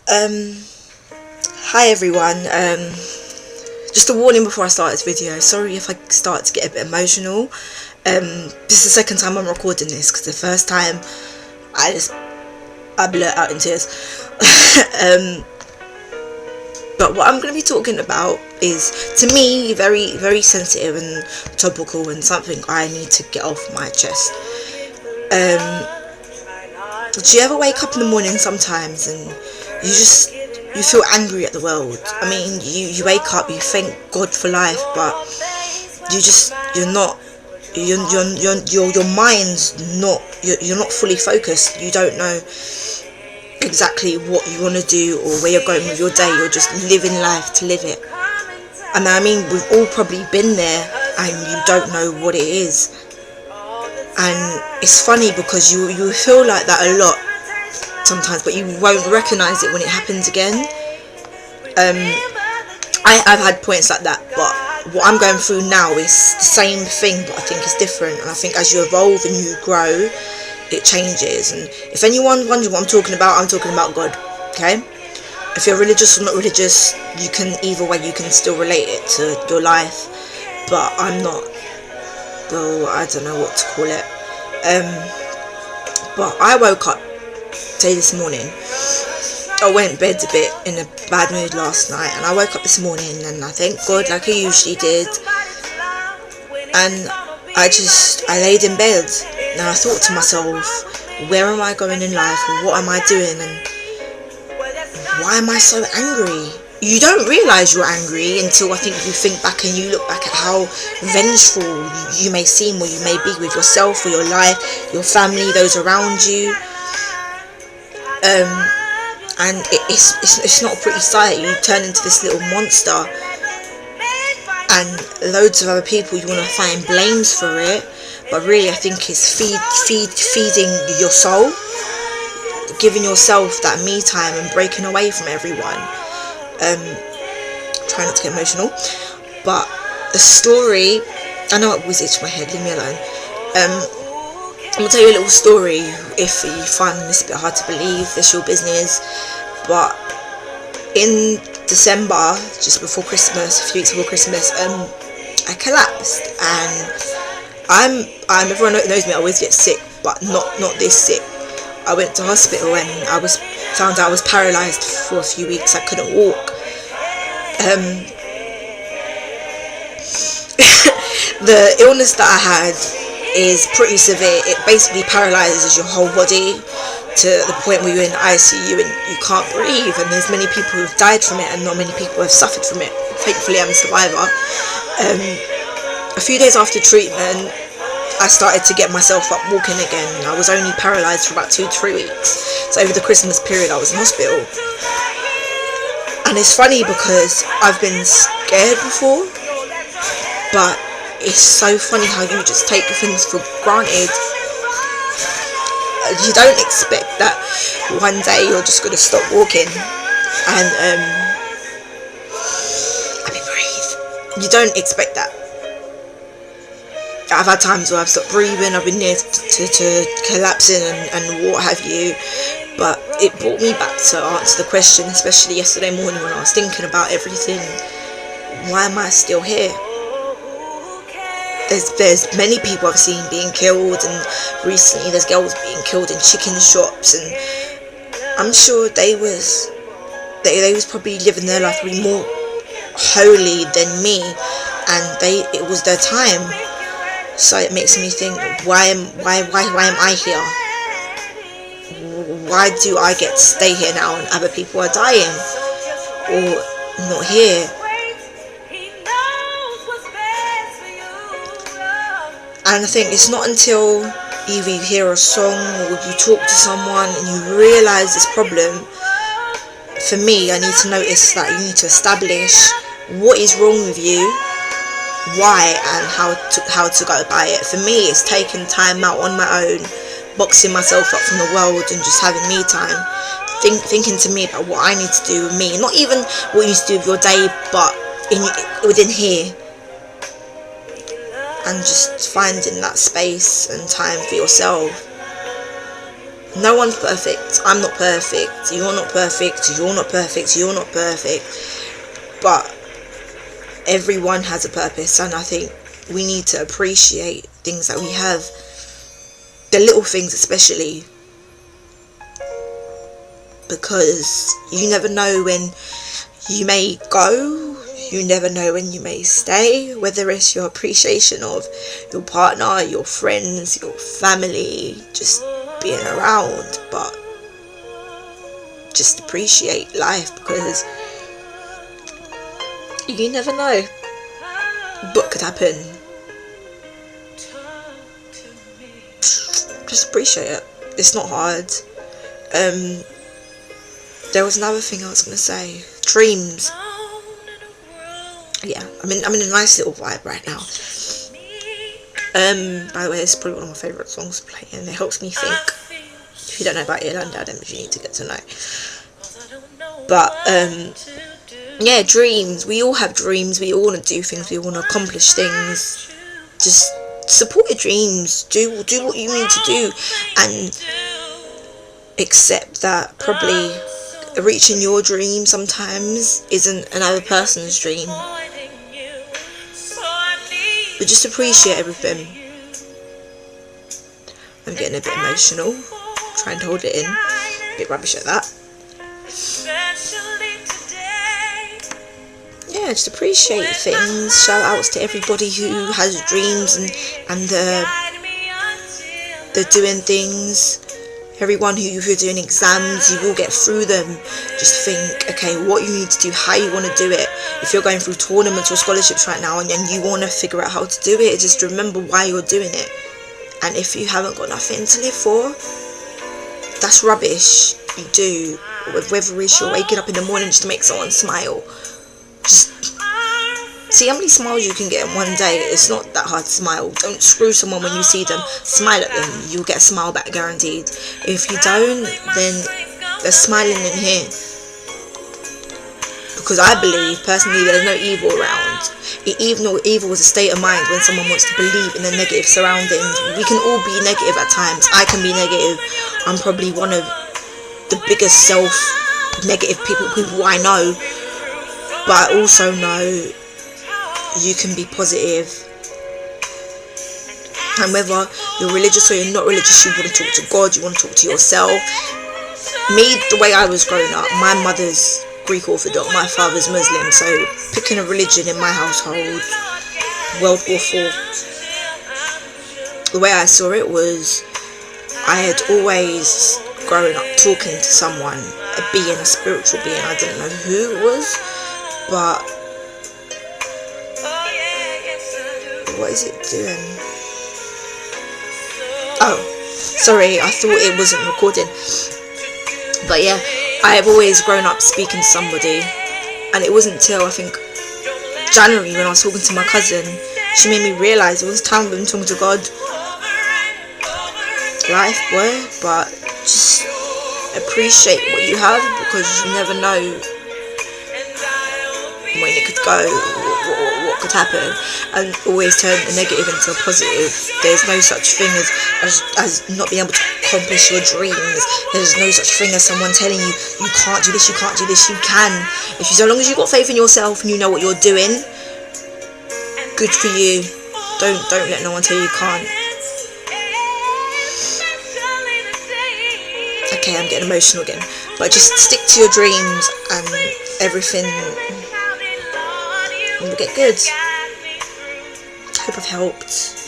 Um, Hi everyone. Just a warning before I start this video. Sorry if I start to get a bit emotional. This is the second time I'm recording this because the first time I blurt out in tears. But what I'm going to be talking about is, to me, very, very sensitive and topical, and something I need to get off my chest. Do you ever wake up in the morning sometimes and you feel angry at the world? I mean, you wake up, you thank God for life, but you're not, your mind's not, you're not fully focused. You don't know exactly what you want to do or where you're going with your day. You're just living life to live it. And I mean, we've all probably been there, and you don't know what it is. And it's funny because you feel like that a lot sometimes, but you won't recognise it when it happens again. I've had points like that, but what I'm going through now is the same thing, but I think it's different. And I think as you evolve and you grow, it changes. And if anyone's wondering what I'm talking about God. Okay? If you're religious or not religious, you can, either way, you can still relate it to your life. But I'm not. Well, I don't know what to call it. But I woke up this morning. I went to bed a bit in a bad mood last night, and I woke up this morning and I thank God like I usually did. And I laid in bed and I thought to myself, where am I going in life? What am I doing? And why am I so angry? You don't realise you're angry until I think you think back and you look back at how vengeful you may seem, or you may be with yourself or your life, your family, those around you. And it's not a pretty sight. You turn into this little monster, and loads of other people you want to find blames for it, but really I think it's feeding your soul, giving yourself that me time and breaking away from everyone. Try not to get emotional, but the story, I know it always itches my head, leave me alone. I'm going to tell you a little story. If you find this a bit hard to believe, it's your business. But in December, just before Christmas, a few weeks before Christmas, I collapsed. And everyone knows me, I always get sick, but not this sick. I went to hospital and found out I was paralysed for a few weeks. I couldn't walk. The illness that I had is pretty severe. It basically paralyzes your whole body to the point where you're in ICU and you can't breathe, and there's many people who've died from it and not many people have suffered from it. Thankfully I'm a survivor. A few days after treatment I started to get myself up walking again. I was only paralysed for about 2 to 3 weeks, so over the Christmas period I was in hospital. And it's funny because I've been scared before, but it's so funny how you just take things for granted. You don't expect that one day you're just going to stop walking and breathe. You don't expect that. I've had times where I've stopped breathing, I've been near to collapsing and what have you, but it brought me back to answer the question, especially yesterday morning when I was thinking about everything. Why am I still here? There's many people I've seen being killed, and recently there's girls being killed in chicken shops, and I'm sure they was probably living their life probably more holy than me, and it was their time. So it makes me think, why am I here? Why do I get to stay here now and other people are dying or not here? And I think it's not until either you hear a song or you talk to someone and you realise this problem. For me, I need to notice that you need to establish what is wrong with you, why, and how to go about it. For me, it's taking time out on my own, boxing myself up from the world and just having me time, thinking to me about what I need to do with me, not even what you need to do with your day, but within here. And just finding that space and time for yourself. No one's perfect. I'm not perfect. You're not perfect. You're not perfect. You're not perfect. But everyone has a purpose, and I think we need to appreciate things that we have. The little things especially. Because you never know when you may go. You never know when you may stay. Whether it's your appreciation of your partner, your friends, your family, just being around. But just appreciate life, because you never know what could happen. Just appreciate it. It's not hard. There was another thing I was going to say. Dreams. Yeah, I'm in a nice little vibe right now. By the way, it's probably one of my favourite songs to play, and it helps me think. If you don't know about Yolanda, then you need to get to know. But, yeah, dreams. We all have dreams. We all want to do things. We want to accomplish things. Just support your dreams. Do what you need to do, and accept that probably reaching your dream sometimes isn't another person's dream. But just appreciate everything. I'm getting a bit emotional, trying to hold it in. A bit rubbish at that. Yeah, just appreciate things. Shout outs to everybody who has dreams and they're doing things. Everyone who's doing exams, you will get through them. Just think, okay, what you need to do, how you want to do it. If you're going through tournaments or scholarships right now and you want to figure out how to do it, just remember why you're doing it. And if you haven't got nothing to live for, that's rubbish. You do. Whether it's you're waking up in the morning just to make someone smile. Just see how many smiles you can get in one day. It's not that hard to smile. Don't screw someone when you see them. Smile at them. You'll get a smile back guaranteed. If you don't, then there's smiling in here. Because I believe, personally, there's no evil around. Evil is a state of mind when someone wants to believe in their negative surroundings. We can all be negative at times. I can be negative. I'm probably one of the biggest self-negative people I know. But I also know you can be positive. And whether you're religious or you're not religious, you want to talk to God, you want to talk to yourself. Me, the way I was growing up, my mother's Greek Orthodox, my father's Muslim, so picking a religion in my household, World War IV, the way I saw it was, I had always grown up talking to someone, a being, a spiritual being. I didn't know who it was, but what is it doing? Oh, sorry, I thought it wasn't recording. But yeah, I have always grown up speaking to somebody, and it wasn't till I think January when I was talking to my cousin, she made me realise it was time for me talking to God. Life, boy, but just appreciate what you have, because you never know when it could go, what could happen, and always turn the negative into a positive. There's no such thing as not being able to accomplish your dreams. There's no such thing as someone telling you you can't do this, you can't do this. You can, so long as you've got faith in yourself and you know what you're doing. Good for you. Don't let no one tell you can't. Okay, I'm getting emotional again, but just stick to your dreams and everything will get good. Hope I've helped.